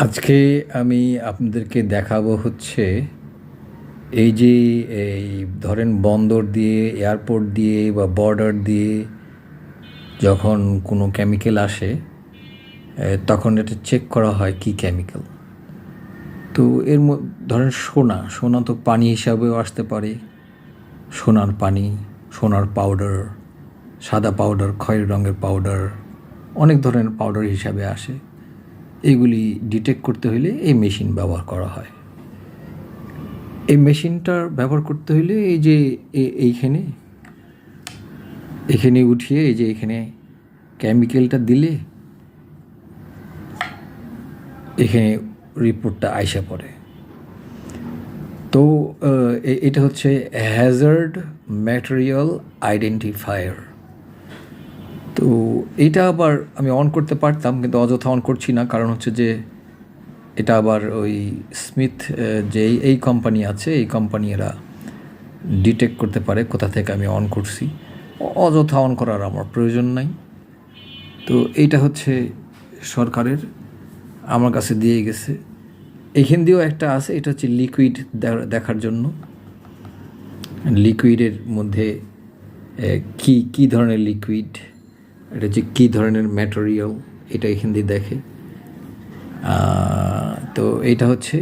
আজকে আমি আপনাদেরকে দেখাবো হচ্ছে এই যে এই ধরেন বন্দর দিয়ে এয়ারপোর্ট দিয়ে বা বর্ডার দিয়ে যখন কোনো কেমিক্যাল আসে তখন এটা চেক করা হয় কি কেমিক্যাল। তো ধরেন সোনা তো পানি হিসাবেও আসতে পারে, সোনার পানি, সোনার পাউডার, সাদা পাউডার, খয়েরি রঙের পাউডার, অনেক ধরনের পাউডার হিসাবে আসে। এগুলি ডিটেক্ট করতে হলে এই মেশিন ব্যবহার করা হয়। এই মেশিনটার ব্যবহার করতে হলে এই যে এইখানে এখানে উঠিয়ে এই যে এখানে কেমিক্যালটা দিলে এখানে রিপোর্টটা আইসা পড়ে। তো এটা হচ্ছে হ্যাজার্ড ম্যাটেরিয়াল আইডেন্টিফায়ার। তো এটা আবার আমি অন করতে পারতাম, কিন্তু অযথা অন করছি না, কারণ হচ্ছে যে এটা আবার ওই স্মিথ যে এই কোম্পানি আছে, এই কোম্পানি এরা ডিটেক্ট করতে পারে কোথা থেকে আমি অন করছি। অযথা অন করার আমার প্রয়োজন নাই। তো এইটা হচ্ছে সরকারের আমার কাছে দিয়ে গেছে। এখান দিয়েও একটা আছে, এটা হচ্ছে লিকুইড দেখার জন্য। লিকুইডের মধ্যে কি ধরনের লিকুইড, এটা যে কী ধরনের ম্যাটেরিয়াল, এটা এখান দিয়ে দেখে। তো এইটা হচ্ছে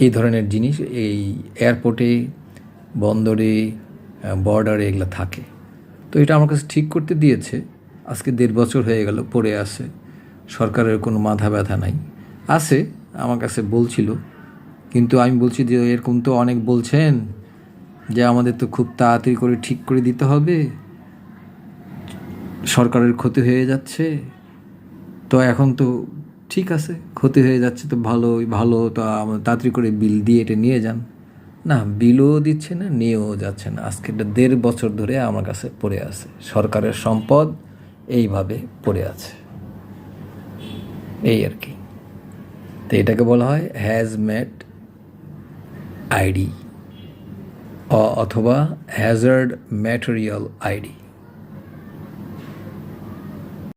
এই ধরনের জিনিস এই এয়ারপোর্টে, বন্দরে, বর্ডারে এগুলো থাকে। তো এটা আমার কাছে ঠিক করতে দিয়েছে, আজকে 1.5 বছর হয়ে গেল, পড়ে আছে। সরকারের কোনো মাথা ব্যথা নাই, আছে আমার কাছে বলছিল। কিন্তু আমি বলছি যে এরকম তো অনেক বলছেন যে আমাদের তো খুব তাড়াতাড়ি করে ঠিক করে দিতে হবে, সরকারের ক্ষতি হয়ে যাচ্ছে। তো এখন তো ঠিক আছে, ক্ষতি হয়ে যাচ্ছে তো ভালো, তো তাড়াতাড়ি করে বিল দিয়ে এটা নিয়ে যান। না, বিলও দিচ্ছে না, নিয়েও যাচ্ছে না। আজকে 1.5 বছর ধরে আমার কাছে পড়ে আছে, সরকারের সম্পদ এইভাবে পড়ে আছে, এই আর কি। তো এটাকে বলা হয় হ্যাজম্যাট আইডি অথবা হ্যাজার্ড ম্যাটেরিয়াল আইডি।